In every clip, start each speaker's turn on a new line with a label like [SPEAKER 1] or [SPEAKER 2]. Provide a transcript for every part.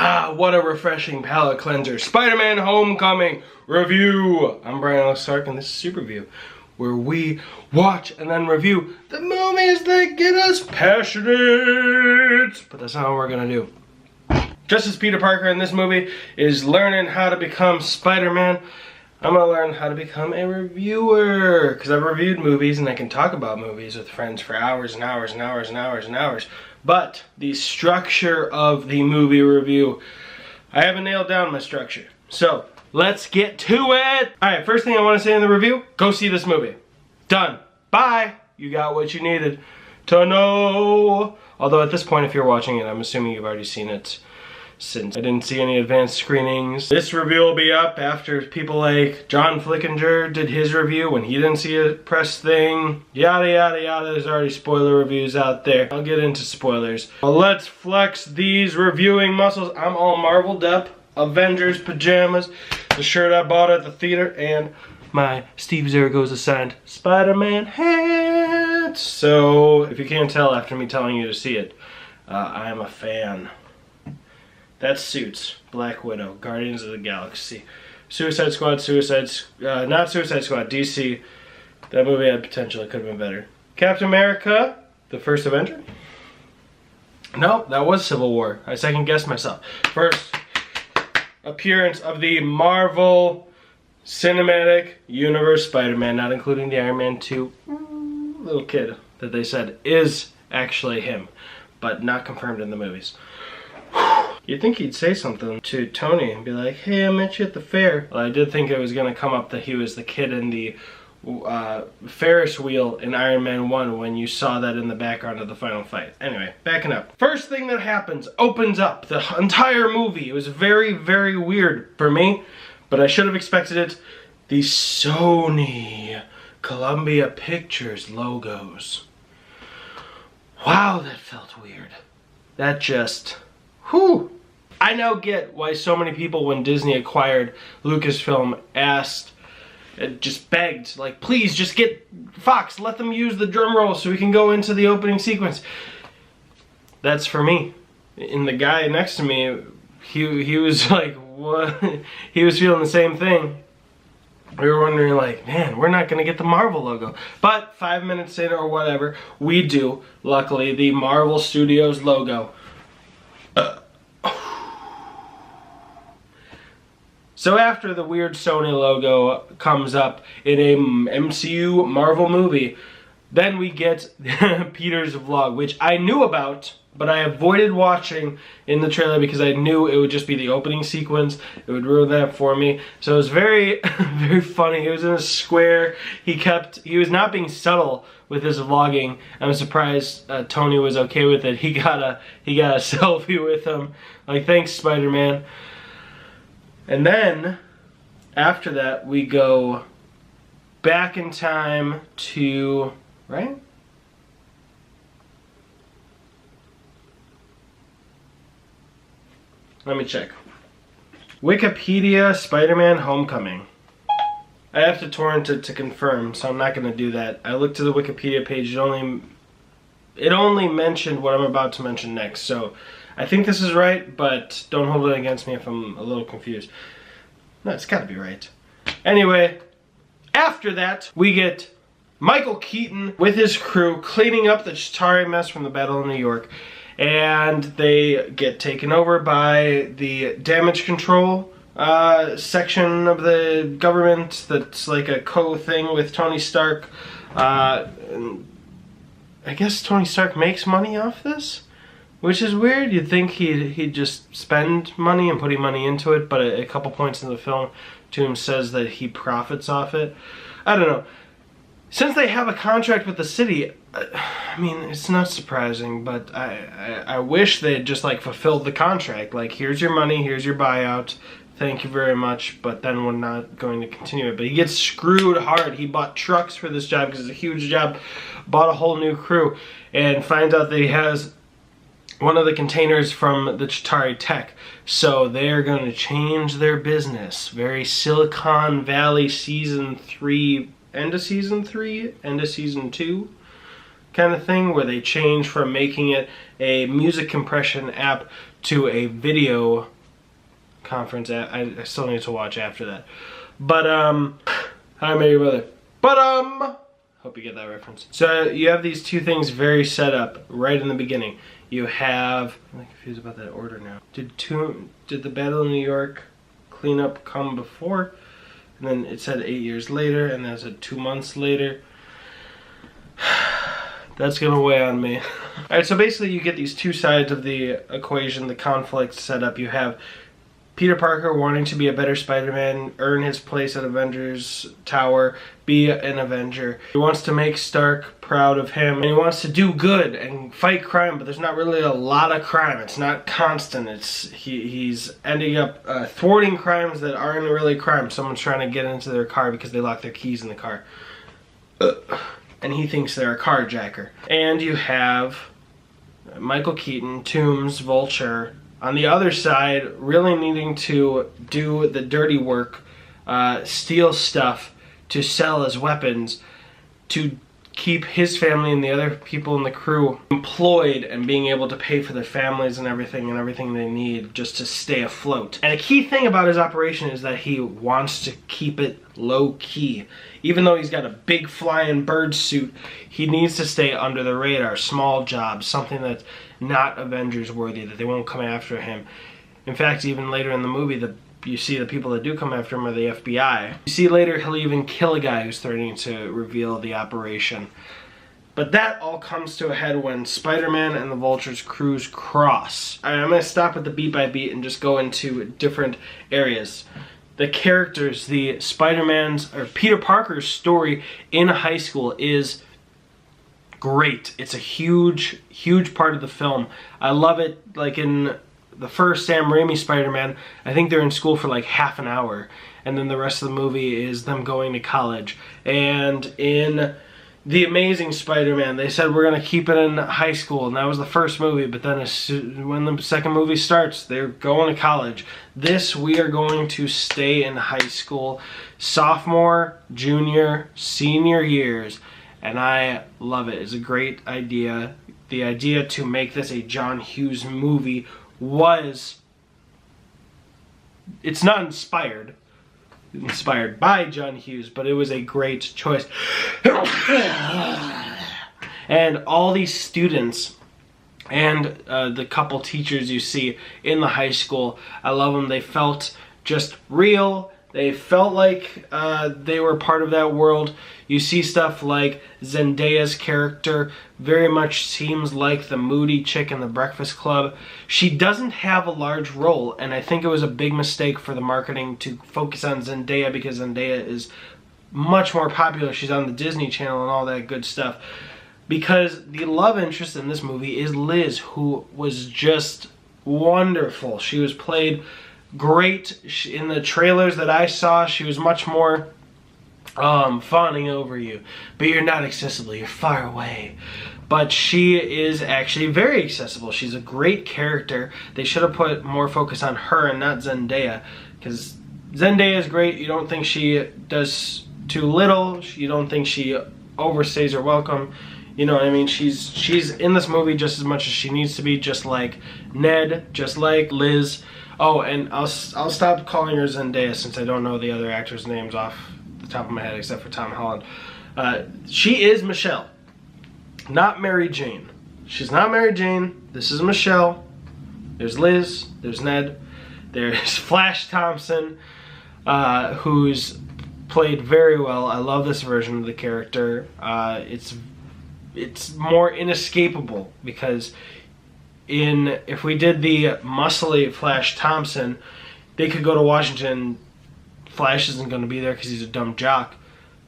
[SPEAKER 1] Ah, what a refreshing palate cleanser. Spider-Man Homecoming review. I'm Brian Alex Stark and this is SuperView, where we watch and then review the movies that get us passionate. But that's not what we're gonna do. Just as Peter Parker in this movie is learning how to become Spider-Man, I'm gonna learn how to become a reviewer. Because I've reviewed movies and I can talk about movies with friends for hours and hours and hours and hours and hours. But the structure of the movie review, I haven't nailed down my structure. So let's get to it. Alright, first thing I want to say in the review, go see this movie. Done. Bye. You got what you needed to know. Although at this point, if you're watching it, I'm assuming you've already seen it, since I didn't see any advanced screenings. This review will be up after people like John Flickinger did his review when he didn't see a press thing. Yada yada yada, there's already spoiler reviews out there. I'll get into spoilers. Well, let's flex these reviewing muscles. I'm all marveled up. Avengers pajamas, the shirt I bought at the theater, and my Steve Zaragoza signed Spider-Man hat. So, if you can't tell after me telling you to see it, I am a fan. That's Suits, Black Widow, Guardians of the Galaxy, Suicide Squad, not Suicide Squad, DC. That movie had potential, it could have been better. Captain America, the first Avenger? No, that was Civil War. I second guessed myself. First appearance of the Marvel Cinematic Universe Spider-Man, not including the Iron Man 2 little kid that they said is actually him, but not confirmed in the movies. You'd think he'd say something to Tony and be like, hey, I met you at the fair. Well, I did think it was going to come up that he was the kid in the Ferris wheel in Iron Man 1 when you saw that in the background of the final fight. Anyway, backing up. First thing that happens, opens up the entire movie. It was very, very weird for me, but I should have expected it. The Sony Columbia Pictures logos. Wow, that felt weird. That just... whew. I now get why so many people, when Disney acquired Lucasfilm, just begged, like, please just get Fox, let them use the drum roll so we can go into the opening sequence. That's for me. And the guy next to me, he was like, what? He was feeling the same thing. We were wondering, like, man, we're not going to get the Marvel logo. But 5 minutes in or whatever, we do, luckily, the Marvel Studios logo. So after the weird Sony logo comes up in a MCU Marvel movie, then we get Peter's vlog, which I knew about, but I avoided watching in the trailer because I knew it would just be the opening sequence. It would ruin that for me. So it was very, very funny. He was in a square. He was not being subtle with his vlogging. I'm surprised Tony was okay with it. He got a selfie with him. Like, thanks, Spider-Man. And then, after that, we go back in time to, right? Let me check. Wikipedia Spider-Man Homecoming. I have to torrent it to confirm, so I'm not going to do that. I looked to the Wikipedia page, it only mentioned what I'm about to mention next, so I think this is right, but don't hold it against me if I'm a little confused. No, it's gotta be right. Anyway, after that, we get Michael Keaton with his crew cleaning up the Chitauri mess from the Battle of New York, and they get taken over by the damage control section of the government that's like a co-thing with Tony Stark. I guess Tony Stark makes money off this? Which is weird. You'd think he'd just spend money and putting money into it, but a couple points in the film, Toom says that he profits off it. I don't know. Since they have a contract with the city, I mean, it's not surprising, but I wish they'd just, like, fulfilled the contract. Like, here's your money, here's your buyout, thank you very much, but then we're not going to continue it. But he gets screwed hard. He bought trucks for this job because it's a huge job, bought a whole new crew, and finds out that he has one of the containers from the Chitauri Tech. So they're going to change their business. Very Silicon Valley season 3, end of season 3, end of season 2. kind of thing, where they changed from making it a music compression app to a video conference app. I still need to watch after that. But, How I Met Your Mother. But, hope you get that reference. So you have these two things very set up right in the beginning. You have, I'm confused about that order now. Did the Battle of New York cleanup come before? And then it said 8 years later, and then it said 2 months later. That's gonna weigh on me. Alright, so basically you get these two sides of the equation, the conflict set up. You have Peter Parker wanting to be a better Spider-Man, earn his place at Avengers Tower, be an Avenger. He wants to make Stark proud of him, and he wants to do good and fight crime, but there's not really a lot of crime. It's not constant. He's ending up thwarting crimes that aren't really crime. Someone's trying to get into their car because they locked their keys in the car. And he thinks they're a carjacker. And you have Michael Keaton, Toomes, Vulture, on the other side, really needing to do the dirty work, steal stuff to sell as weapons, to keep his family and the other people in the crew employed and being able to pay for their families and everything they need just to stay afloat. And a key thing about his operation is that he wants to keep it low key. Even though he's got a big flying bird suit, he needs to stay under the radar, small jobs, something that's not Avengers worthy, that they won't come after him. In fact, even later in the movie, you see the people that do come after him are the FBI. You see later he'll even kill a guy who's threatening to reveal the operation. But that all comes to a head when Spider-Man and the Vulture's crews cross. I'm going to stop at the beat by beat and just go into different areas. The characters, the Spider-Man's, or Peter Parker's story in high school is great. It's a huge, huge part of the film. I love it. Like in the first Sam Raimi Spider-Man, I think they're in school for like half an hour, and then the rest of the movie is them going to college. And in The Amazing Spider-Man, they said we're going to keep it in high school, and that was the first movie, but then when the second movie starts, they're going to college. This, we are going to stay in high school, sophomore, junior, senior years, and I love it. It's a great idea. The idea to make this a John Hughes movie it's not inspired by John Hughes, but it was a great choice. And all these students and the couple teachers you see in the high school, I love them. They felt just real. They felt like they were part of that world. You see stuff like Zendaya's character very much seems like the moody chick in The Breakfast Club. She doesn't have a large role, and I think it was a big mistake for the marketing to focus on Zendaya because Zendaya is much more popular. She's on the Disney Channel and all that good stuff. Because the love interest in this movie is Liz, who was just wonderful. She was played great. In the trailers that I saw, she was much more fawning over you, but you're not accessible, you're far away. But she is actually very accessible. She's a great character. They should have put more focus on her and not Zendaya, because Zendaya is great. You don't think she does too little. You don't think she overstays her welcome. You know what I mean? She's in this movie just as much as she needs to be, just like Ned, just like Liz. Oh, and I'll stop calling her Zendaya since I don't know the other actors' names off the top of my head except for Tom Holland. She is Michelle, not Mary Jane. She's not Mary Jane. This is Michelle. There's Liz. There's Ned. There's Flash Thompson, who's played very well. I love this version of the character. It's more inescapable because if we did the muscly Flash Thompson, they could go to Washington. Flash isn't going to be there because he's a dumb jock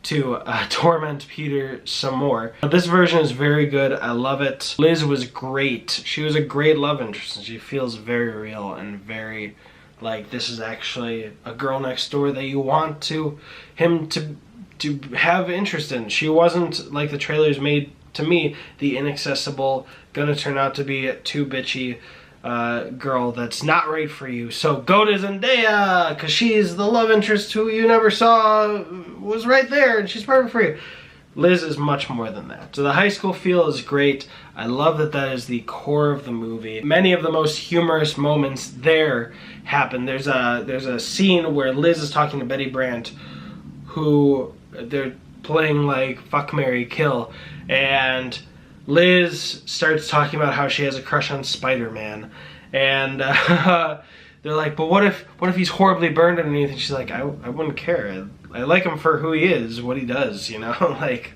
[SPEAKER 1] to torment Peter some more. But this version is very good. I love it. Liz was great. She was a great love interest, and she feels very real and very like this is actually a girl next door that you want him to have interest in. She wasn't like the trailers made to me, the inaccessible, gonna turn out to be a too bitchy girl that's not right for you. So go to Zendaya, because she's the love interest who you never saw was right there, and she's perfect for you. Liz is much more than that. So the high school feel is great. I love that that is the core of the movie. Many of the most humorous moments there happen. There's a scene where Liz is talking to Betty Brant, who they're playing like fuck, marry, kill, and Liz starts talking about how she has a crush on Spider-Man, and they're like, but what if he's horribly burned underneath? And she's like, I wouldn't care. I like him for who he is, what he does, you know? Like,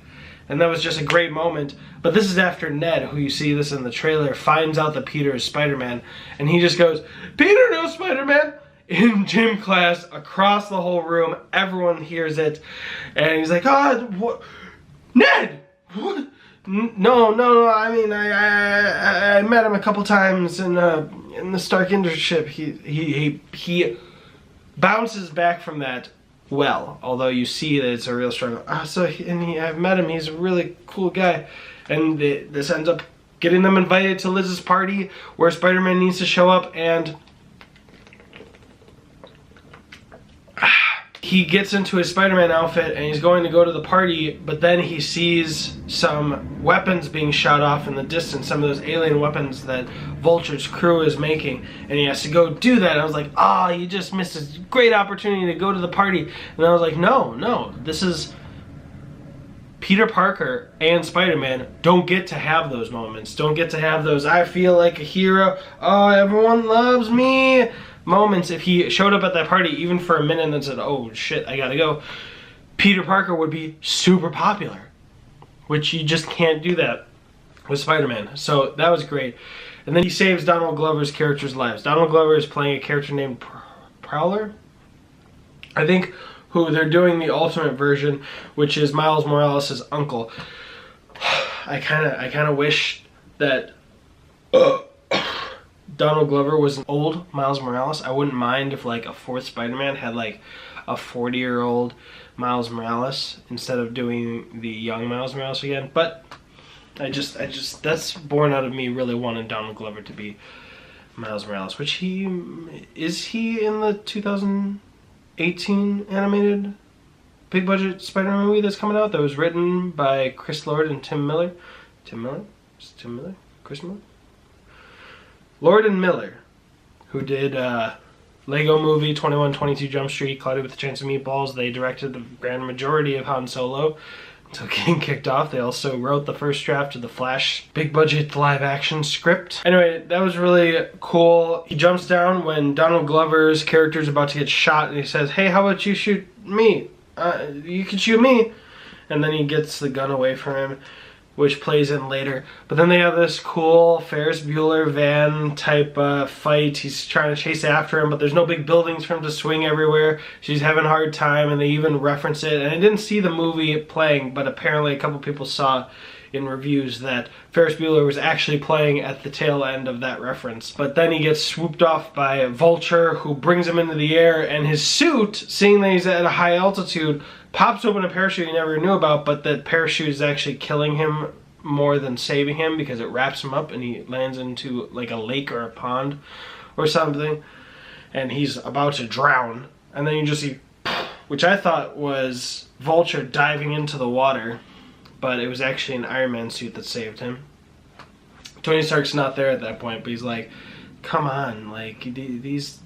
[SPEAKER 1] and that was just a great moment. But this is after Ned, who you see this in the trailer, finds out that Peter is Spider-Man, and he just goes, Peter knows Spider-Man! In gym class, across the whole room, everyone hears it, and he's like, what? Ned! What? No, I mean, I met him a couple times in the Stark internship. He bounces back from that well, although you see that it's a real struggle. I've met him, he's a really cool guy. And this ends up getting them invited to Liz's party where Spider-Man needs to show up, and he gets into his Spider-Man outfit and he's going to go to the party, but then he sees some weapons being shot off in the distance, some of those alien weapons that Vulture's crew is making, and he has to go do that. And I was like, you just missed a great opportunity to go to the party. And I was like, no, this is Peter Parker and Spider-Man don't get to have those moments, don't get to have those I feel like a hero, everyone loves me moments. If he showed up at that party even for a minute and said, oh shit, I gotta go, Peter Parker would be super popular, which you just can't do that with Spider-Man. So that was great. And then he saves Donald Glover's character's lives. Donald Glover is playing a character named Prowler, I think, who they're doing the ultimate version, which is Miles Morales' uncle. I kind of wish that Donald Glover was an old Miles Morales. I wouldn't mind if like a fourth Spider-Man had like a 40-year-old Miles Morales instead of doing the young Miles Morales again. But I just that's born out of me really wanting Donald Glover to be Miles Morales, which he in the 2018 animated big budget Spider-Man movie that's coming out that was written by Chris Lord and Tim Miller. Tim Miller? Is it Tim Miller? Chris Miller? Lord and Miller, who did Lego Movie, 21-22 Jump Street, Cloudy with a Chance of Meatballs. They directed the grand majority of Han Solo until getting kicked off. They also wrote the first draft of the Flash big budget live action script. Anyway, that was really cool. He jumps down when Donald Glover's character is about to get shot, and he says, hey, how about you shoot me? You can shoot me. And then he gets the gun away from him, which plays in later. But then they have this cool Ferris Bueller van type fight. He's trying to chase after him, but there's no big buildings for him to swing everywhere. She's having a hard time, and they even reference it. And I didn't see the movie playing, but apparently a couple people saw in reviews that Ferris Bueller was actually playing at the tail end of that reference. But then he gets swooped off by Vulture, who brings him into the air, and his suit, seeing that he's at a high altitude, pops open a parachute he never knew about, but that parachute is actually killing him more than saving him because it wraps him up and he lands into like a lake or a pond or something, and he's about to drown. And then you just see, which I thought was Vulture diving into the water, but it was actually an Iron Man suit that saved him. Tony Stark's not there at that point, but he's like, come on, like, these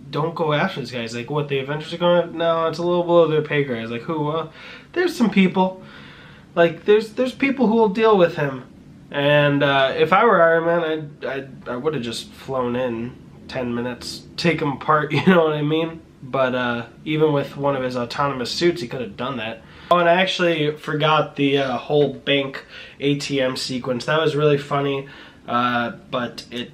[SPEAKER 1] don't go after this guy. He's like, what, the Avengers are going? No, it's a little below their pay grade. He's like, who? There's some people. Like, there's people who will deal with him. And if I were Iron Man, I would have just flown in 10 minutes, take him apart, you know what I mean? But even with one of his autonomous suits, he could have done that. Oh, and I actually forgot the whole bank ATM sequence. That was really funny, but it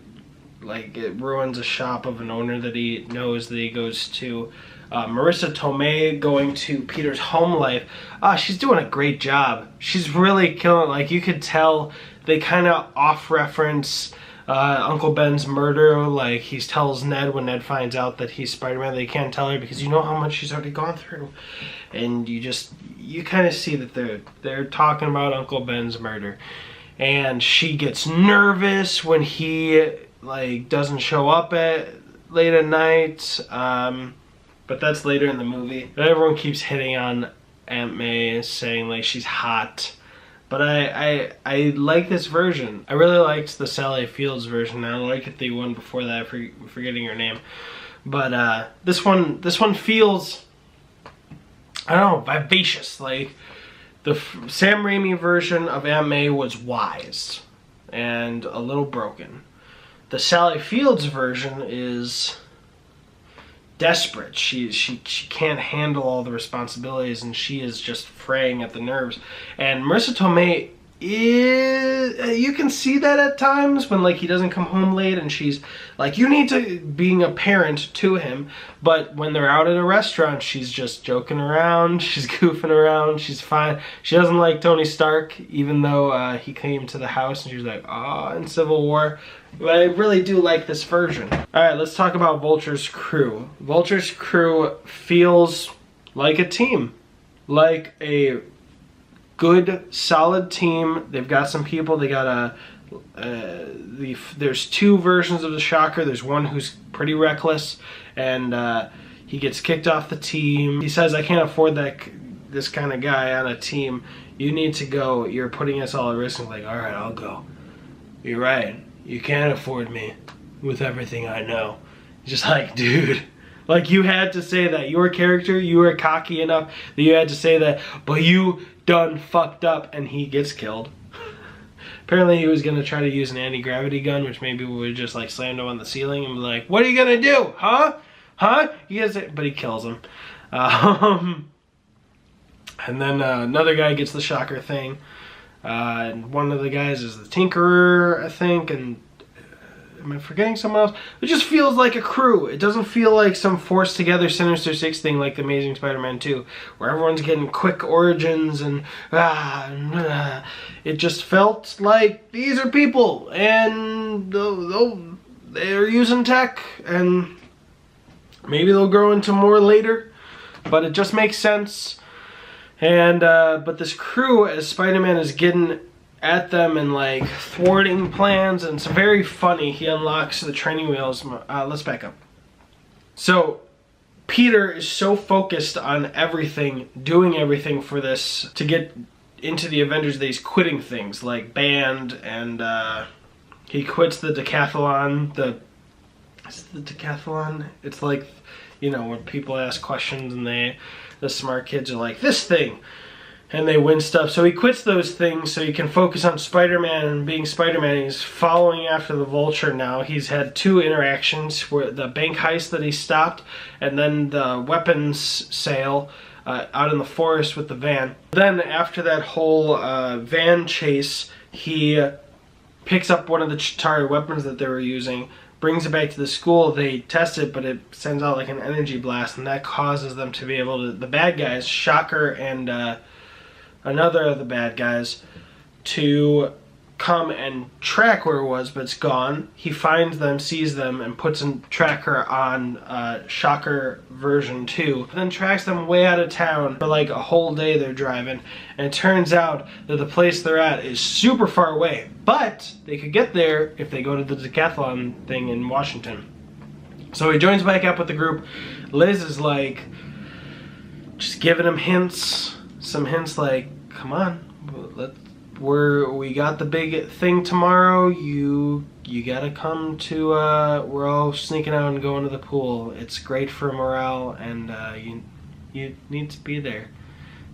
[SPEAKER 1] ruins a shop of an owner that he knows that he goes to. Marissa Tomei going to Peter's home life. She's doing a great job. She's really killing it. Like, you could tell they kind of off-reference Uncle Ben's murder. Like, he tells Ned when Ned finds out that he's Spider-Man, they can't tell her because you know how much she's already gone through. And you kind of see that they're talking about Uncle Ben's murder. And she gets nervous when he doesn't show up late at night. But that's later in the movie. But everyone keeps hitting on Aunt May is saying like she's hot. But I like this version. I really liked the Sally Fields version. I don't like the one before that. I'm forgetting her name. But this one feels, I don't know, vivacious. Like the Sam Raimi version of Aunt May was wise and a little broken. The Sally Fields version is desperate. She can't handle all the responsibilities, and she is just fraying at the nerves. And Marissa Tomei is, you can see that at times when like he doesn't come home late and she's like, you need to, being a parent to him. But when they're out at a restaurant, she's just joking around, she's goofing around, she's fine. She doesn't like Tony Stark, even though he came to the house and she was like, ah, in Civil War. But I really do like this version. Alright, let's talk about Vulture's crew. Vulture's crew feels like a team. Like a good, solid team. They've got some people. They got there's two versions of the Shocker. There's one who's pretty reckless, and he gets kicked off the team. He says, I can't afford this kind of guy on a team. You need to go. You're putting us all at risk. I'm like, all right, I'll go. You're right. You can't afford me with everything I know. Just like, dude. Like, you had to say that. Your character, you were cocky enough that you had to say that, but you done fucked up, and he gets killed. Apparently he was going to try to use an anti-gravity gun, which maybe would have just like slammed him on the ceiling and be like, what are you going to do? Huh? Huh? But he kills him. And then another guy gets the Shocker thing. And one of the guys is the Tinkerer, I think, and am I forgetting someone else? It just feels like a crew. It doesn't feel like some forced together Sinister Six thing like the Amazing Spider-Man 2, where everyone's getting quick origins and it just felt like these are people and they're using tech and maybe they'll grow into more later, but it just makes sense. And but this crew, as Spider-Man is getting at them and like thwarting plans, and it's very funny. He unlocks the training wheels. Let's back up. So Peter is so focused on everything, doing everything for this to get into the Avengers that he's quitting things like band, and he quits the decathlon. Is it the decathlon? It's like, you know, when people ask questions and the smart kids are like, this thing, and they win stuff. So he quits those things so he can focus on Spider-Man and being Spider-Man. He's following after the Vulture now. He's had two interactions, where the bank heist that he stopped, and then the weapons sale out in the forest with the van. Then after that whole van chase, he picks up one of the Chitauri weapons that they were using, brings it back to the school. They test it, but it sends out like an energy blast, and that causes them to be able to, the bad guys, Shocker and another of the bad guys, to come and track where it was, but it's gone. He finds them, sees them, and puts a tracker on Shocker version 2. Then tracks them way out of town for like a whole day they're driving, and it turns out that the place they're at is super far away, but they could get there if they go to the decathlon thing in Washington. So he joins back up with the group. Liz is like just giving him hints, some hints like, come on, we got the big thing tomorrow. You gotta come to. We're all sneaking out and going to the pool. It's great for morale, and you need to be there,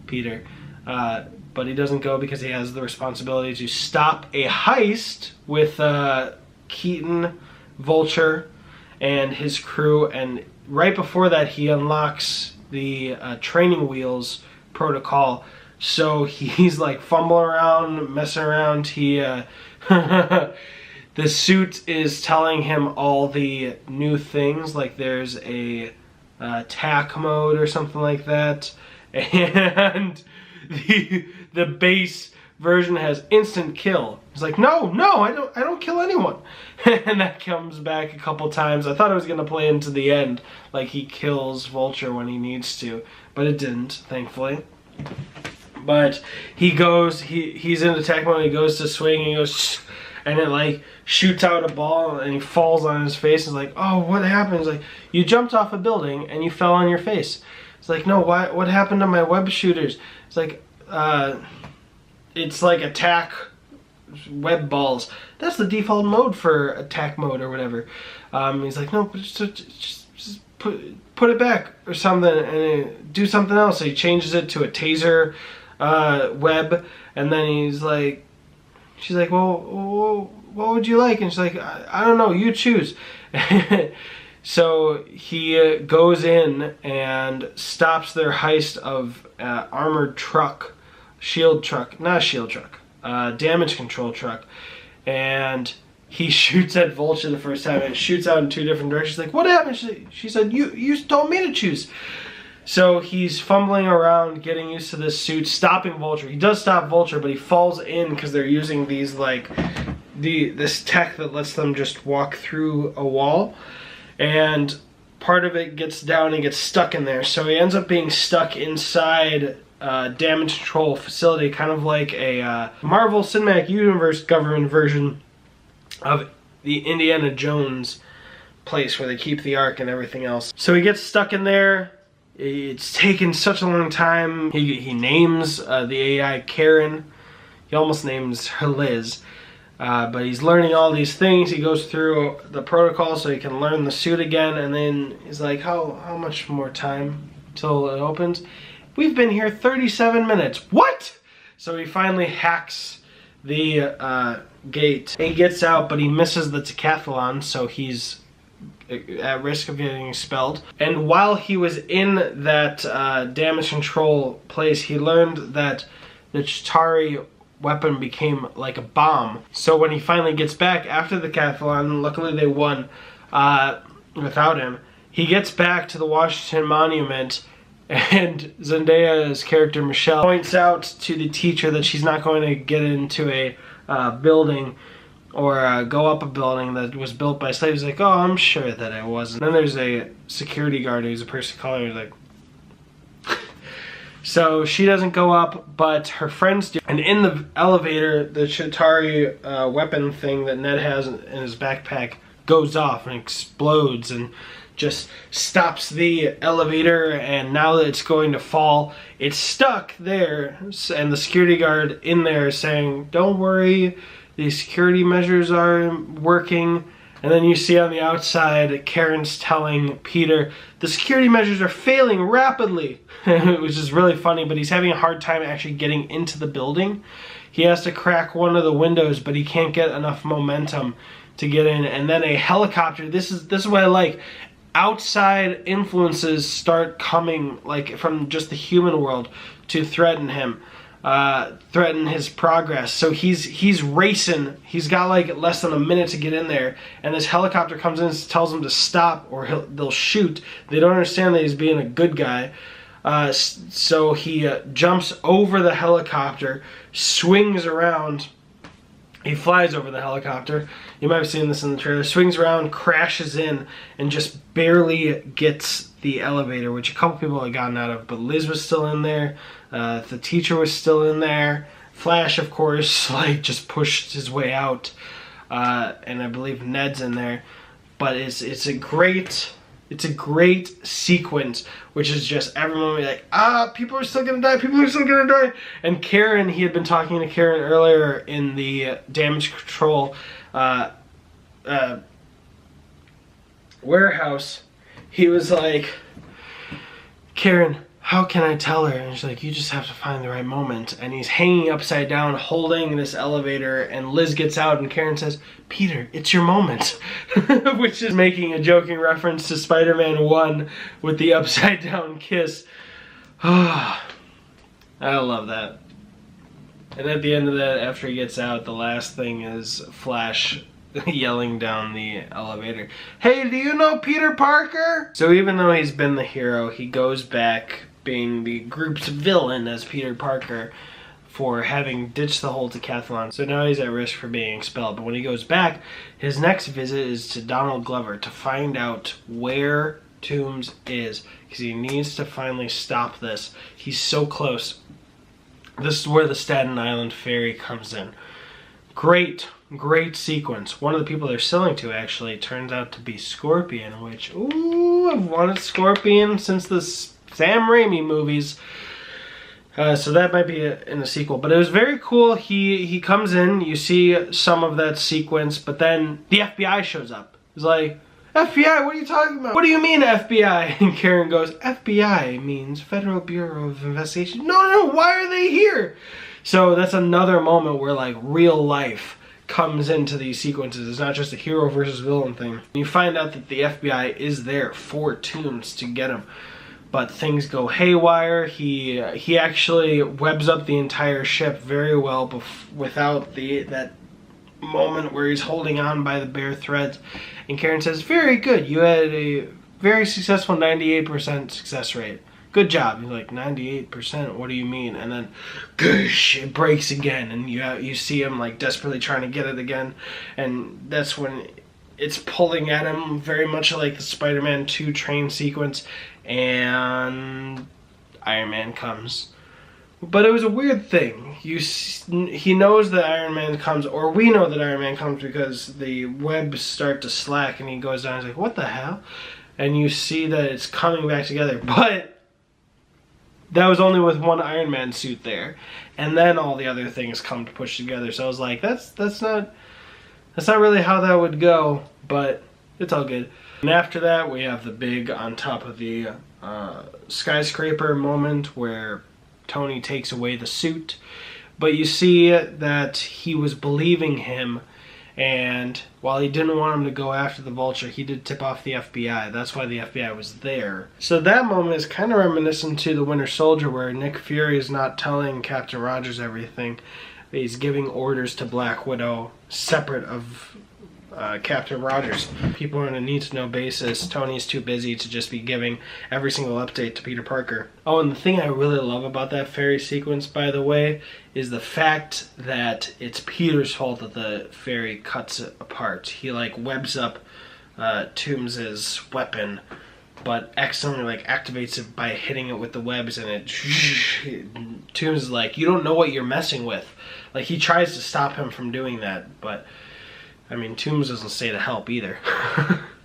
[SPEAKER 1] Peter. But he doesn't go because he has the responsibility to stop a heist with Keaton, Vulture, and his crew. And right before that, he unlocks the training wheels protocol. So he's like fumbling around, messing around. He, the suit is telling him all the new things. Like there's a tack mode or something like that, and the base version has instant kill. He's like, no, I don't kill anyone, and that comes back a couple times. I thought it was gonna play into the end, like he kills Vulture when he needs to, but it didn't, thankfully. But he goes, he's in attack mode, he goes to swing, and he goes, and it like shoots out a ball, and he falls on his face. He's like, oh, what happened? He's like, you jumped off a building, and you fell on your face. It's like, no, what happened to my web shooters? It's like, it's like attack web balls. That's the default mode for attack mode or whatever. He's like, no, just put it back or something and do something else. So he changes it to a taser web, and then she's like, well, what would you like? And she's like, I don't know, you choose. So he goes in and stops their heist of armored truck, damage control truck, and he shoots at Vulture the first time, and it shoots out in 2 different directions. Like, what happened? She said, you told me to choose. So he's fumbling around, getting used to this suit, stopping Vulture. He does stop Vulture, but he falls in because they're using these, like, this tech that lets them just walk through a wall. And part of it gets down and gets stuck in there. So he ends up being stuck inside damage control facility, kind of like a Marvel Cinematic Universe government version of the Indiana Jones place where they keep the Ark and everything else. So he gets stuck in there. It's taken such a long time. He names the AI Karen. He almost names her Liz. But he's learning all these things. He goes through the protocol so he can learn the suit again, and then he's like, how much more time till it opens? We've been here 37 minutes. What? So he finally hacks the gate. He gets out, but he misses the decathlon, so he's at risk of getting expelled. And while he was in that damage control place, he learned that the Chitauri weapon became like a bomb. So when he finally gets back after the decathlon, luckily they won without him, he gets back to the Washington Monument, and Zendaya's character Michelle points out to the teacher that she's not going to get into a building or go up a building that was built by slaves. He's like, oh, I'm sure that it wasn't. Then there's a security guard who's a person of color who's like, so she doesn't go up, but her friends do. And in the elevator, the Chitauri weapon thing that Ned has in his backpack goes off and explodes and just stops the elevator, and now that it's going to fall, it's stuck there, and the security guard in there is saying, don't worry, the security measures are working. And then you see on the outside, Karen's telling Peter, the security measures are failing rapidly, which is really funny, but he's having a hard time actually getting into the building. He has to crack one of the windows, but he can't get enough momentum to get in. And then a helicopter, this is what I like. Outside influences start coming, like from just the human world, to threaten him. Threaten his progress. So he's racing. He's got like less than a minute to get in there, and this helicopter comes in and tells him to stop or they'll shoot. They don't understand that he's being a good guy. So he jumps over the helicopter, swings around. He flies over the helicopter. You might have seen this in the trailer. Swings around, crashes in, and just barely gets the elevator, which a couple people had gotten out of. But Liz was still in there. The teacher was still in there. Flash, of course, like just pushed his way out. And I believe Ned's in there. But it's a great sequence, which is just everyone be like, people are still gonna die, people are still gonna die. And Karen, he had been talking to Karen earlier in the damage control warehouse. He was like, Karen, how can I tell her? And she's like, you just have to find the right moment. And he's hanging upside down, holding this elevator, and Liz gets out, and Karen says, Peter, it's your moment. Which is making a joking reference to Spider-Man 1 with the upside down kiss. I love that. And at the end of that, after he gets out, the last thing is Flash yelling down the elevator, hey, do you know Peter Parker? So even though he's been the hero, he goes back being the group's villain as Peter Parker for having ditched the whole decathlon. So now he's at risk for being expelled. But when he goes back, his next visit is to Donald Glover to find out where Toombs is, because he needs to finally stop this. He's so close. This is where the Staten Island ferry comes in. Great sequence. One of the people they're selling to actually turns out to be Scorpion, which, ooh, I've wanted Scorpion since this Sam Raimi movies. So that might be in the sequel. But it was very cool. He comes in, you see some of that sequence, but then the FBI shows up. He's like, FBI, what are you talking about? What do you mean FBI? And Karen goes, FBI means Federal Bureau of Investigation. No, why are they here? So that's another moment where like real life comes into these sequences. It's not just a hero versus villain thing. You find out that the FBI is there for Toombs to get him. But things go haywire. He actually webs up the entire ship very well without that moment where he's holding on by the bare threads. And Karen says, very good. You had a very successful 98% success rate. Good job. He's like, 98%? What do you mean? And then, goosh, it breaks again. And you see him like desperately trying to get it again. And that's when it's pulling at him, very much like the Spider-Man 2 train sequence. And Iron Man comes. But it was a weird thing. He knows that Iron Man comes, or we know that Iron Man comes because the webs start to slack and he goes down and he's like, what the hell? And you see that it's coming back together. But that was only with one Iron Man suit there. And then all the other things come to push together. So I was like, that's not really how that would go, but it's all good. And after that, we have the big on top of the skyscraper moment where Tony takes away the suit. But you see that he was believing him, and while he didn't want him to go after the Vulture, he did tip off the FBI. That's why the FBI was there. So that moment is kind of reminiscent to the Winter Soldier, where Nick Fury is not telling Captain Rogers everything. He's giving orders to Black Widow separate of Captain Rogers. People on a need-to-know basis. Tony's too busy to just be giving every single update to Peter Parker. Oh, and the thing I really love about that ferry sequence, by the way, is the fact that it's Peter's fault that the ferry cuts it apart. He like webs up Toombs' weapon, but accidentally like activates it by hitting it with the webs, and it Toombs is like, you don't know what you're messing with. Like, he tries to stop him from doing that, but I mean, Toombs doesn't stay to help either.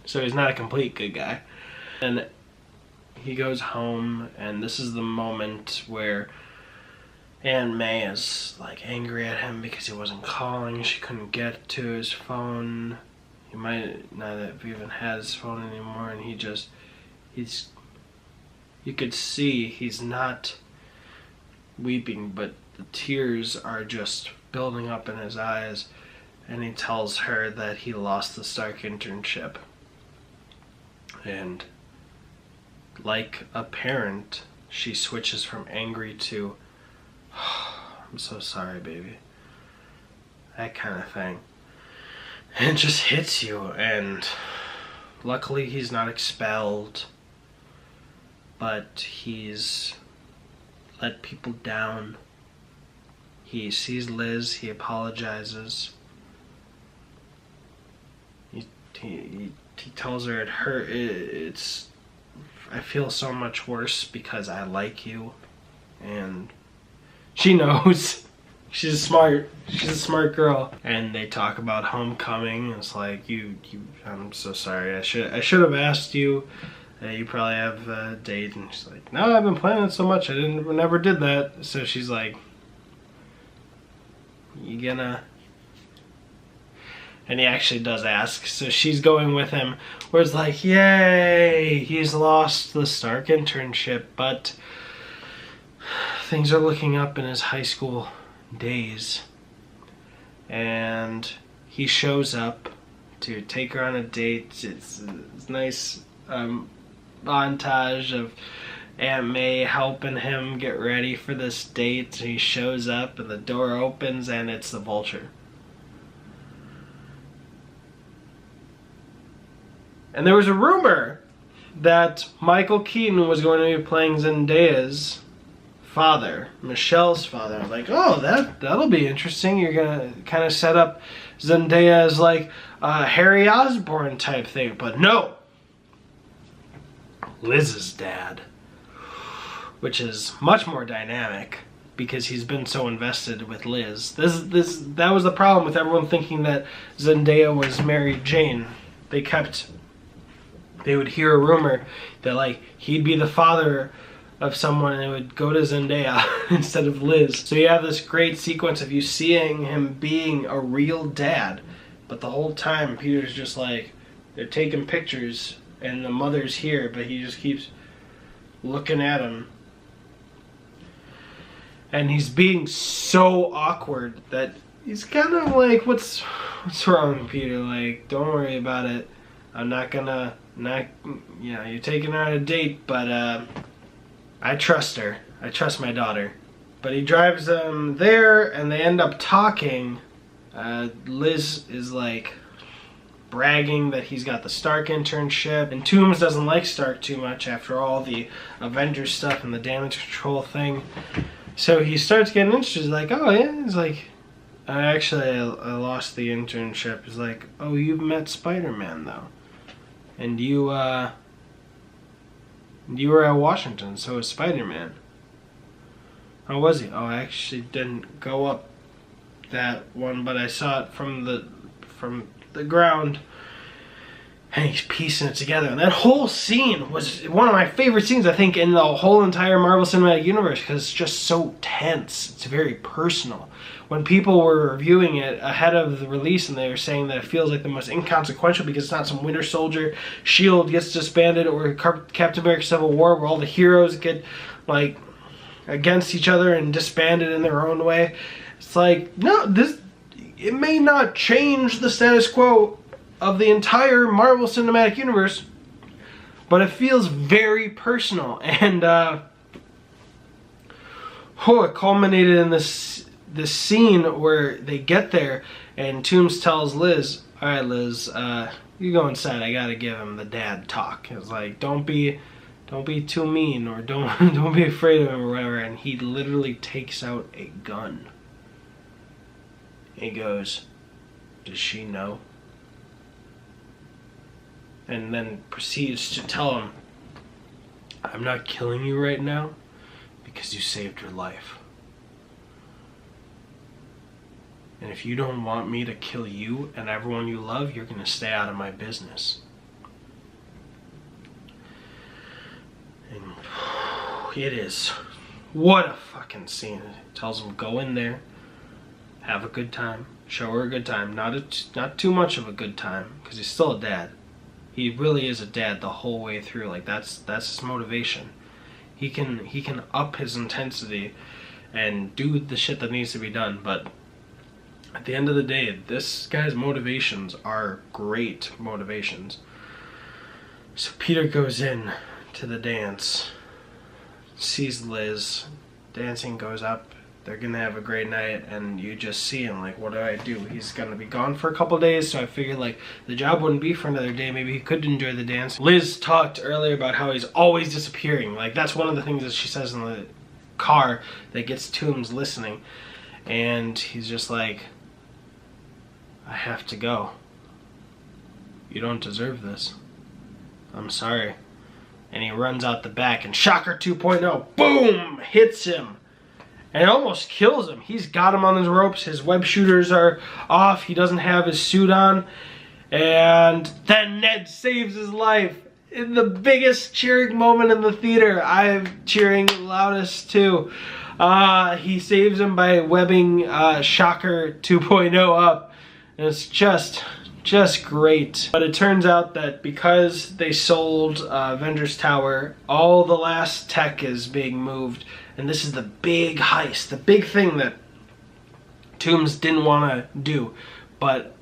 [SPEAKER 1] So he's not a complete good guy. And he goes home, and this is the moment where Aunt May is like angry at him because he wasn't calling. She couldn't get to his phone. He might not have even had his phone anymore, and you could see he's not weeping, but the tears are just building up in his eyes. And he tells her that he lost the Stark internship. And like a parent, she switches from angry to, oh, I'm so sorry, baby. That kind of thing. And it just hits you. And luckily he's not expelled. But he's let people down. He sees Liz, he apologizes. He tells her it hurt. I feel so much worse because I like you, and she knows. She's a smart girl. And they talk about homecoming. It's like, I'm so sorry. I should have asked you. You probably have a date. And she's like, no, I've been planning so much. I never did that. So she's like, you gonna? And he actually does ask, so she's going with him, where it's like, yay, he's lost the Stark internship, but things are looking up in his high school days. And he shows up to take her on a date. It's a nice montage of Aunt May helping him get ready for this date. He shows up, and the door opens, and it's the Vulture. And there was a rumor that Michael Keaton was going to be playing Zendaya's father, Michelle's father. I was like, oh, that'll be interesting. You're gonna kind of set up Zendaya as like a Harry Osborn type thing, but no. Liz's dad, which is much more dynamic because he's been so invested with Liz. That was the problem with everyone thinking that Zendaya was Mary Jane. They would hear a rumor that like he'd be the father of someone and it would go to Zendaya instead of Liz. So you have this great sequence of you seeing him being a real dad, but the whole time Peter's just like, they're taking pictures and the mother's here, but he just keeps looking at him. And he's being so awkward that he's kind of like, what's wrong, Peter? Like, don't worry about it. I'm not gonna, you're taking her on a date, but I trust her. I trust my daughter. But he drives them there and they end up talking. Liz is like bragging that he's got the Stark internship, and Toomes doesn't like Stark too much after all the Avengers stuff and the damage control thing. So he starts getting interested. He's like, oh yeah. He's like, I lost the internship. He's like, oh, you've met Spider-Man though, and you were at Washington, so is Spider-Man. How was he? Oh, I actually didn't go up that one, but I saw it from the ground. And he's piecing it together. And that whole scene was one of my favorite scenes, I think, in the whole entire Marvel Cinematic Universe, because it's just so tense. It's very personal. When people were reviewing it ahead of the release and they were saying that it feels like the most inconsequential because it's not some Winter Soldier, S.H.I.E.L.D. gets disbanded, or Captain America Civil War where all the heroes get, like, against each other and disbanded in their own way. It's like, no, it may not change the status quo of the entire Marvel Cinematic Universe, but it feels very personal, and it culminated in this scene where they get there, and Toomes tells Liz, "All right, Liz, you go inside. I gotta give him the dad talk." It's like, don't be too mean, or don't be afraid of him or whatever. And he literally takes out a gun. He goes, "Does she know?" And then proceeds to tell him, "I'm not killing you right now because you saved her life. And if you don't want me to kill you and everyone you love, you're going to stay out of my business." And it is. What a fucking scene. It tells him, go in there, have a good time, show her a good time. Not too much of a good time, because he's still a dad. He really is a dad the whole way through. Like, that's his motivation. He can up his intensity and do the shit that needs to be done, but at the end of the day, this guy's motivations are great motivations. So Peter goes in to the dance, sees Liz dancing, goes up. They're gonna have a great night, and you just see him like, what do I do? He's gonna be gone for a couple days, so I figured like the job wouldn't be for another day. Maybe he could enjoy the dance. Liz talked earlier about how he's always disappearing. Like, that's one of the things that she says in the car that gets Toomes listening, and he's just like, I have to go. You don't deserve this. I'm sorry. And he runs out the back, and Shocker 2.0, boom, hits him. And it almost kills him. He's got him on his ropes. His web shooters are off. He doesn't have his suit on. And then Ned saves his life in the biggest cheering moment in the theater. I'm cheering loudest too. He saves him by webbing Shocker 2.0 up. And it's just great. But it turns out that because they sold Avengers Tower, all the last tech is being moved. And this is the big heist, the big thing that Toomes didn't want to do. But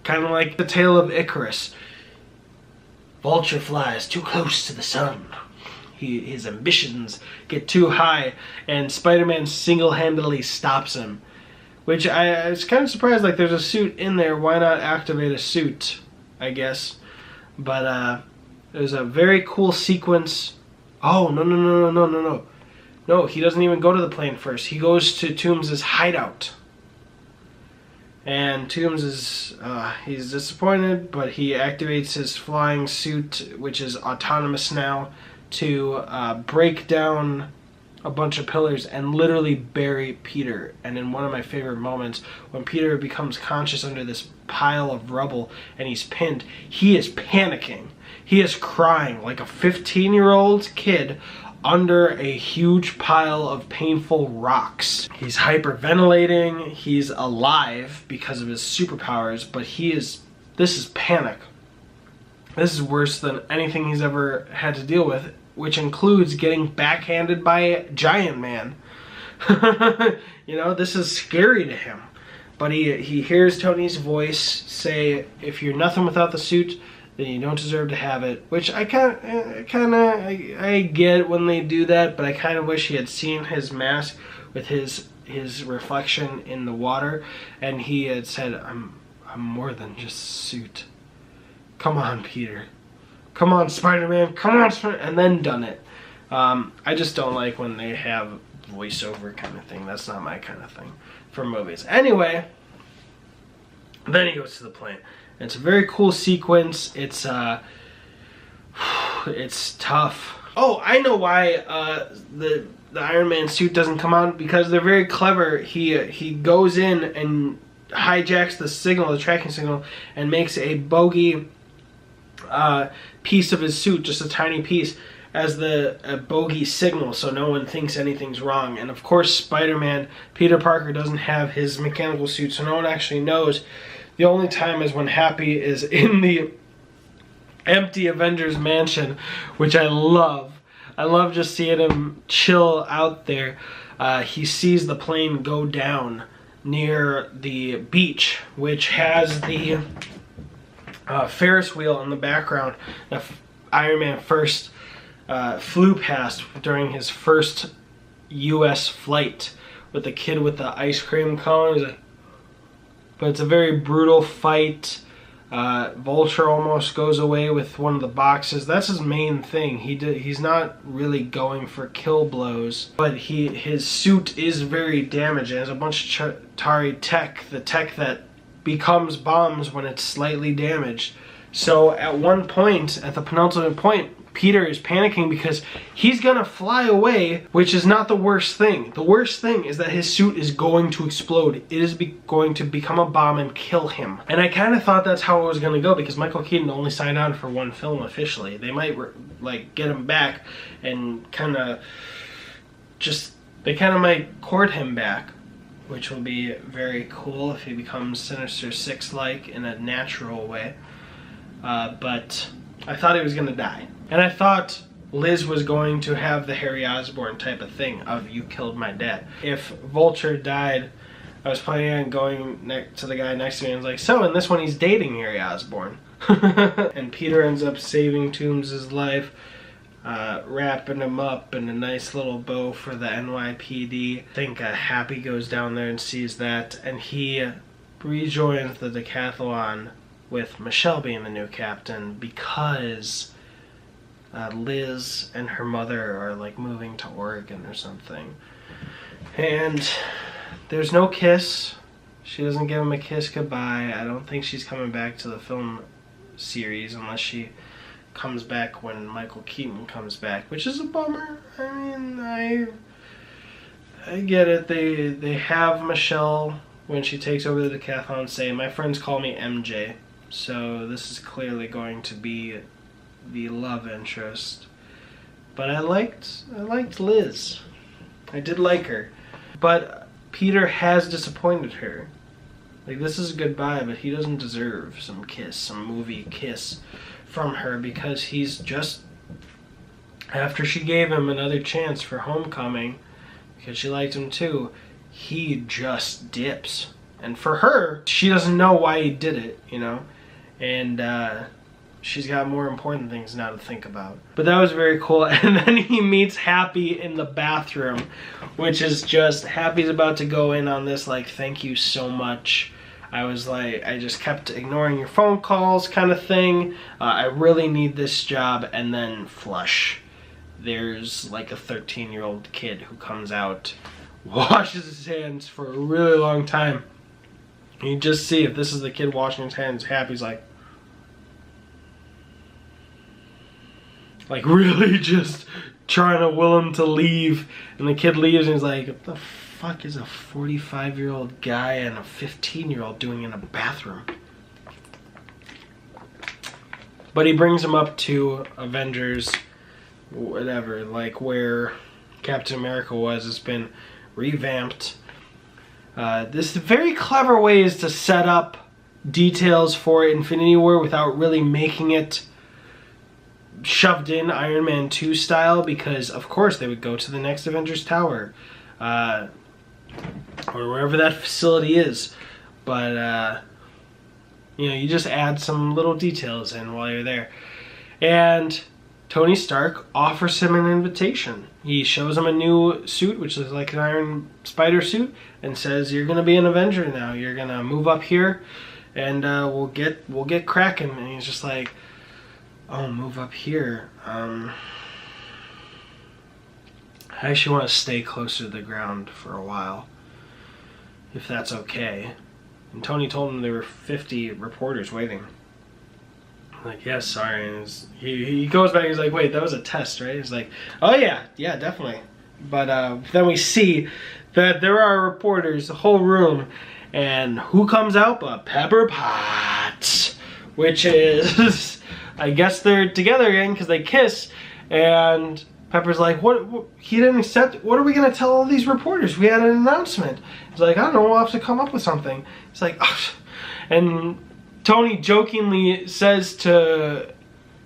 [SPEAKER 1] kind of like the tale of Icarus. Vulture flies too close to the sun. His ambitions get too high, and Spider-Man single-handedly stops him. Which I was kind of surprised, like, there's a suit in there, why not activate a suit, I guess. But there's a very cool sequence. Oh, no. No, he doesn't even go to the plane first. He goes to Toomes' hideout. And Toomes is, he's disappointed, but he activates his flying suit, which is autonomous now, to break down a bunch of pillars and literally bury Peter. And in one of my favorite moments, when Peter becomes conscious under this pile of rubble and he's pinned, he is panicking. He is crying like a 15-year-old kid under a huge pile of painful rocks. He's hyperventilating, he's alive because of his superpowers, but this is panic. This is worse than anything he's ever had to deal with, which includes getting backhanded by Giant Man. You know, this is scary to him. But he hears Tony's voice say, if you're nothing without the suit, then you don't deserve to have it. Which I get when they do that, but I kind of wish he had seen his mask with his reflection in the water, and he had said, I'm more than just a suit. Come on, Peter. Come on, Spider-Man. Come on, and then done it. I just don't like when they have voiceover kind of thing. That's not my kind of thing for movies. Anyway, then he goes to the plane. It's a very cool sequence. It's tough. Oh, I know why the Iron Man suit doesn't come out, because they're very clever. He goes in and hijacks the signal, the tracking signal, and makes a bogey piece of his suit, just a tiny piece, as a bogey signal, so no one thinks anything's wrong. And of course, Spider-Man, Peter Parker, doesn't have his mechanical suit, so no one actually knows. The only time is when Happy is in the empty Avengers mansion, which I love. I love just seeing him chill out there. He sees the plane go down near the beach, which has the Ferris wheel in the background that Iron Man first flew past during his first U.S. flight with the kid with the ice cream cone. But it's a very brutal fight. Vulture almost goes away with one of the boxes. That's his main thing. He's not really going for kill blows, but his suit is very damaged. It has a bunch of Chitauri tech, the tech that becomes bombs when it's slightly damaged. So at one point, at the penultimate point, Peter is panicking because he's gonna fly away, which is not the worst thing. The worst thing is that his suit is going to explode. It is going to become a bomb and kill him. And I kind of thought that's how it was gonna go, because Michael Keaton only signed on for one film officially. They might like get him back and they kind of might court him back, which will be very cool if he becomes Sinister Six-like in a natural way. But I thought he was gonna die. And I thought Liz was going to have the Harry Osborn type of thing of, you killed my dad. If Vulture died, I was planning on going to the guy next to me and was like, so in this one he's dating Harry Osborn. And Peter ends up saving Toombs' life, wrapping him up in a nice little bow for the NYPD. I think Happy goes down there and sees that, and he rejoins the decathlon with Michelle being the new captain, because Liz and her mother are like moving to Oregon or something. And there's no kiss. She doesn't give him a kiss goodbye. I don't think she's coming back to the film series unless she comes back when Michael Keaton comes back, which is a bummer. I mean, I get it. They have Michelle, when she takes over the decathlon, say, my friends call me MJ. So this is clearly going to be the love interest. But I liked Liz. I did like her. But Peter has disappointed her. Like, this is a goodbye, but he doesn't deserve some kiss, some movie kiss from her, because he's just, after she gave him another chance for Homecoming, because she liked him too, he just dips. And for her, she doesn't know why he did it, you know? And she's got more important things now to think about. But that was very cool. And then he meets Happy in the bathroom, which is just, Happy's about to go in on this, like, thank you so much. I was like, I just kept ignoring your phone calls kind of thing. I really need this job. And then flush. There's like a 13-year-old kid who comes out, washes his hands for a really long time. And you just see, if this is the kid washing his hands, Happy's like really just trying to will him to leave. And the kid leaves and he's like, what the fuck is a 45-year-old guy and a 15-year-old doing in a bathroom? But he brings him up to Avengers whatever, like where Captain America was, has been revamped. This is very clever ways to set up details for Infinity War without really making it shoved in Iron Man 2 style, because of course they would go to the next Avengers Tower, or wherever that facility is, but you know, you just add some little details in while you're there. And Tony Stark offers him an invitation. He shows him a new suit, which is like an Iron Spider suit, and says, "You're gonna be an Avenger now. You're gonna move up here, and we'll get cracking." And he's just like, "Oh, move up here. I actually want to stay closer to the ground for a while, if that's okay." And Tony told him there were 50 reporters waiting. I'm like, "Yeah, sorry." And he goes back, he's like, "Wait, that was a test, right?" He's like, "Oh yeah, definitely." But then we see that there are reporters, the whole room, and who comes out but Pepper Potts, which is, I guess they're together again because they kiss, and Pepper's like, what? He didn't accept. What are we gonna tell all these reporters? We had an announcement. He's like, "I don't know. We'll have to come up with something." It's like, ugh. And Tony jokingly says to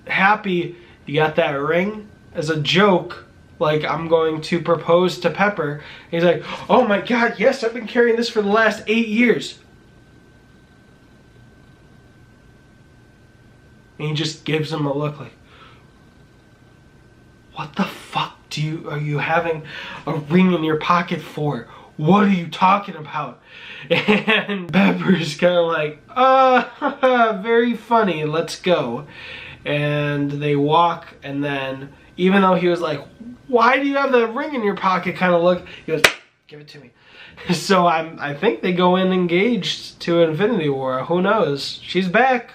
[SPEAKER 1] Happy, "You got that ring?" as a joke, like, "I'm going to propose to Pepper." And he's like, "Oh my God, yes! I've been carrying this for the last 8 years." And he just gives him a look like, "What the fuck are you having a ring in your pocket for? What are you talking about?" And Pepper's kind of like, very funny, let's go." And they walk, and then, even though he was like, "Why do you have that ring in your pocket?" kind of look, he goes, "Give it to me." So I think they go in engaged to Infinity War. Who knows? She's back.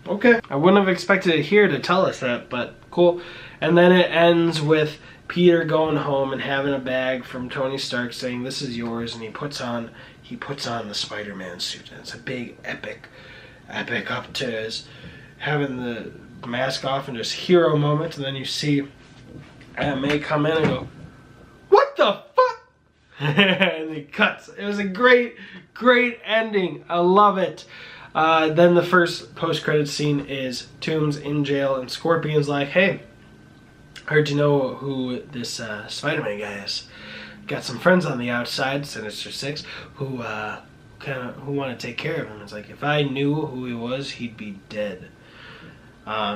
[SPEAKER 1] Okay. I wouldn't have expected it here to tell us that, but cool. And then it ends with Peter going home and having a bag from Tony Stark saying, "This is yours," and he puts on the Spider-Man suit. And it's a big epic up to his having the mask off and just hero moment. And then you see Aunt May come in and go, "What the fuck?" And it cuts. It was a great ending. I love it. Then the first post-credit scene is Toomes in jail, and Scorpion's like, "Hey, heard you know who this Spider-Man guy is. Got some friends on the outside, Sinister Six, who want to take care of him." It's like, if I knew who he was, he'd be dead.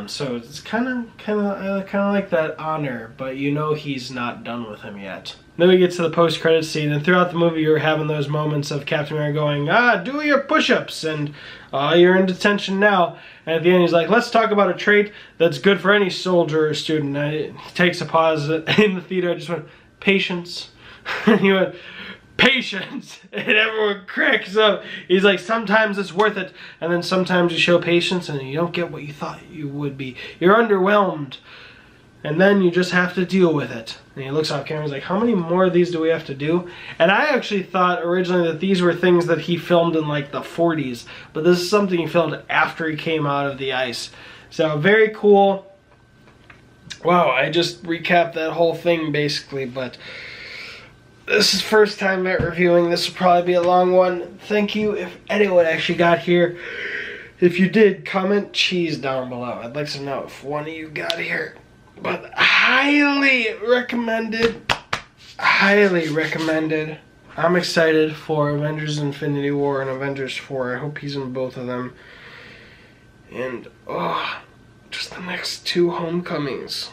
[SPEAKER 1] So it's kind of like that honor, but you know he's not done with him yet. Then we get to the post-credit scene, and throughout the movie you're having those moments of Captain America going, "Do your push-ups," and "You're in detention now." And at the end he's like, "Let's talk about a trait that's good for any soldier or student." And he takes a pause in the theater. I just went, "Patience." And he went, "Patience," and everyone cracks up. He's like, "Sometimes it's worth it, and then sometimes you show patience and you don't get what you thought you would be. You're underwhelmed, and then you just have to deal with it." And he looks off camera, he's like, "How many more of these do we have to do?" And I actually thought originally that these were things that he filmed in like the 40s, but this is something he filmed after he came out of the ice. So very cool. Wow, I just recapped that whole thing basically, but this is first time at reviewing. This will probably be a long one. Thank you if anyone actually got here. If you did, comment cheese down below. I'd like to know if one of you got here. But highly recommended. Highly recommended. I'm excited for Avengers Infinity War and Avengers 4. I hope he's in both of them. And, just the next 2 homecomings.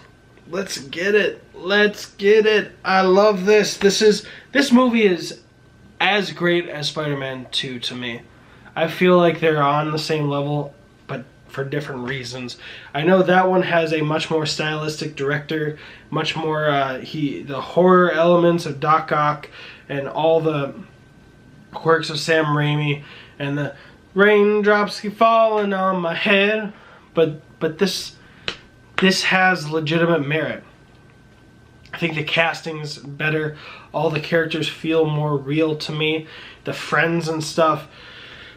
[SPEAKER 1] Let's get it. Let's get it. I love this. This movie is as great as Spider-Man 2 to me. I feel like they're on the same level, but for different reasons. I know that one has a much more stylistic director, much more the horror elements of Doc Ock and all the quirks of Sam Raimi and the raindrops keep falling on my head. But this has legitimate merit. I think the casting's better. All the characters feel more real to me. The friends and stuff.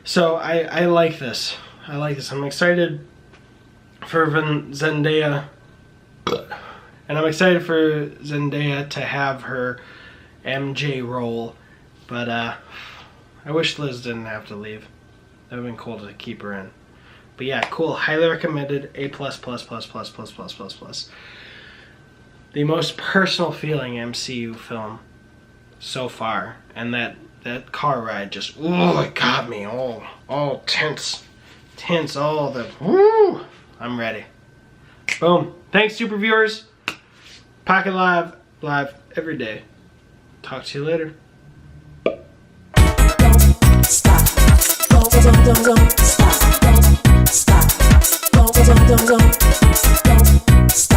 [SPEAKER 1] So I like this. I like this. I'm excited for Zendaya And I'm excited for Zendaya to have her MJ role. But I wish Liz didn't have to leave. That would have been cool to keep her in. But yeah, cool. Highly recommended. A+++++++++. The most personal feeling MCU film so far. And that car ride just, ooh, it got me all tense. Tense, all the, woo! I'm ready. Boom. Thanks, SuperViewers. Pocket live every day. Talk to you later.
[SPEAKER 2] Stop. Don't stop. Don't stop. Don't stop.